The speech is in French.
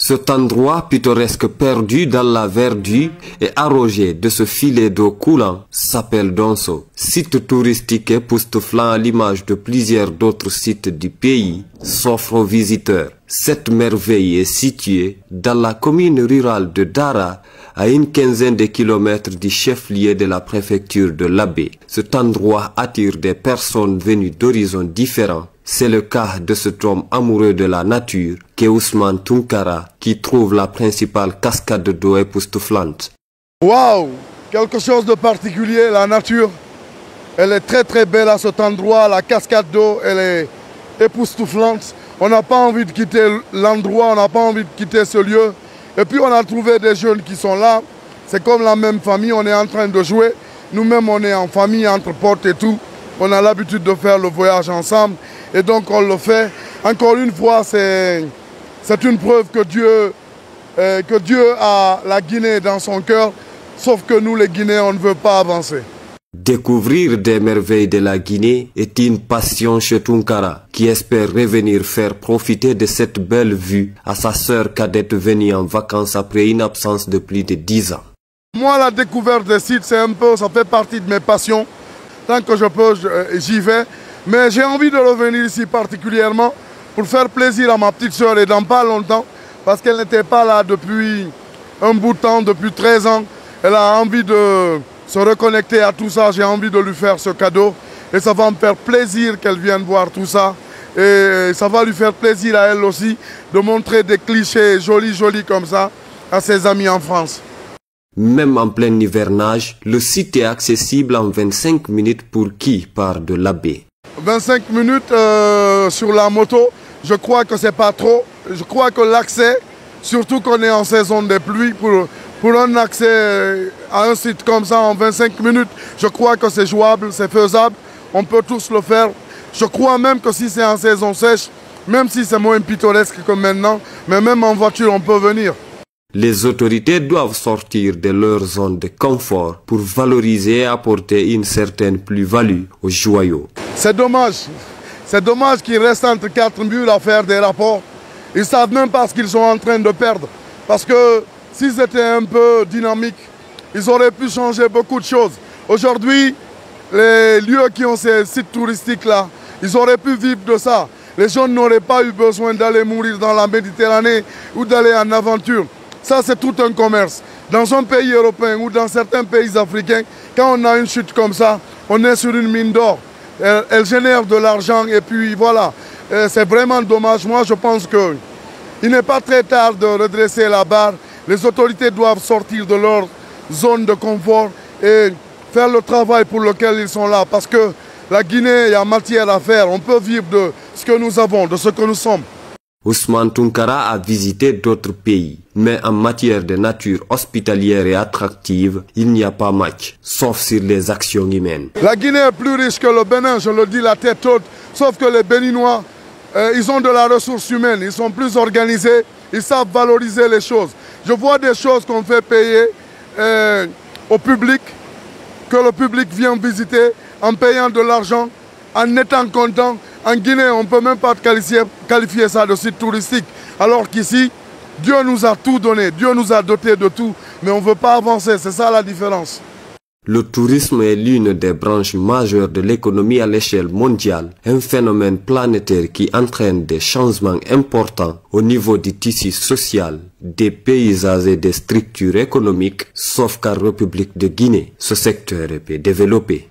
Cet endroit pittoresque perdu dans la verdure et arrosé de ce filet d'eau coulant s'appelle Donso. Site touristique époustouflant à l'image de plusieurs d'autres sites du pays s'offre aux visiteurs. Cette merveille est située dans la commune rurale de Dara, à une quinzaine de kilomètres du chef-lieu de la préfecture de l'Abbé. Cet endroit attire des personnes venues d'horizons différents. C'est le cas de cet homme amoureux de la nature, qu'est Ousmane Tounkara, qui trouve la principale cascade d'eau époustouflante. Waouh! Quelque chose de particulier, la nature. Elle est très très belle à cet endroit, la cascade d'eau, elle est époustouflante. On n'a pas envie de quitter l'endroit, on n'a pas envie de quitter ce lieu. Et puis on a trouvé des jeunes qui sont là. C'est comme la même famille, on est en train de jouer. Nous-mêmes, on est en famille, entre potes et tout. On a l'habitude de faire le voyage ensemble. Et donc on le fait. Encore une fois, c'est une preuve que Dieu a la Guinée dans son cœur. Sauf que nous, les Guinéens, on ne veut pas avancer. Découvrir des merveilles de la Guinée est une passion chez Tounkara, qui espère revenir faire profiter de cette belle vue à sa sœur cadette venue en vacances après une absence de plus de 10 ans. Moi, la découverte des sites, ça fait partie de mes passions. Tant que je peux, j'y vais. Mais j'ai envie de revenir ici particulièrement pour faire plaisir à ma petite sœur et dans pas longtemps, parce qu'elle n'était pas là depuis un bout de temps, depuis 13 ans. Elle a envie de se reconnecter à tout ça, j'ai envie de lui faire ce cadeau. Et ça va me faire plaisir qu'elle vienne voir tout ça. Et ça va lui faire plaisir à elle aussi de montrer des clichés jolis comme ça à ses amis en France. Même en plein hivernage, le site est accessible en 25 minutes pour qui part de l'Abbé. 25 minutes sur la moto, je crois que c'est pas trop. Je crois que l'accès, surtout qu'on est en saison de pluie, pour un accès à un site comme ça en 25 minutes, je crois que c'est jouable, c'est faisable. On peut tous le faire. Je crois même que si c'est en saison sèche, même si c'est moins pittoresque que maintenant, mais même en voiture, on peut venir. Les autorités doivent sortir de leur zone de confort pour valoriser et apporter une certaine plus-value aux joyaux. C'est dommage. C'est dommage qu'ils restent entre quatre murs à faire des rapports. Ils ne savent même pas ce qu'ils sont en train de perdre. Parce que s'ils étaient un peu dynamiques, ils auraient pu changer beaucoup de choses. Aujourd'hui, les lieux qui ont ces sites touristiques-là, ils auraient pu vivre de ça. Les gens n'auraient pas eu besoin d'aller mourir dans la Méditerranée ou d'aller en aventure. Ça, c'est tout un commerce. Dans un pays européen ou dans certains pays africains, quand on a une chute comme ça, on est sur une mine d'or. Elle génère de l'argent et puis voilà. C'est vraiment dommage. Moi, je pense qu'il n'est pas très tard de redresser la barre. Les autorités doivent sortir de leur zone de confort et faire le travail pour lequel ils sont là. Parce que la Guinée, il y a matière à faire. On peut vivre de ce que nous avons, de ce que nous sommes. Ousmane Tounkara a visité d'autres pays, mais en matière de nature hospitalière et attractive, il n'y a pas match, sauf sur les actions humaines. La Guinée est plus riche que le Bénin, je le dis la tête haute, sauf que les Béninois, ils ont de la ressource humaine, ils sont plus organisés, ils savent valoriser les choses. Je vois des choses qu'on fait payer au public, que le public vient visiter en payant de l'argent, en étant content. En Guinée, on ne peut même pas qualifier ça de site touristique. Alors qu'ici, Dieu nous a tout donné, Dieu nous a doté de tout, mais on ne veut pas avancer, c'est ça la différence. Le tourisme est l'une des branches majeures de l'économie à l'échelle mondiale, un phénomène planétaire qui entraîne des changements importants au niveau du tissu social, des paysages et des structures économiques, sauf qu'en République de Guinée, ce secteur est peu développé.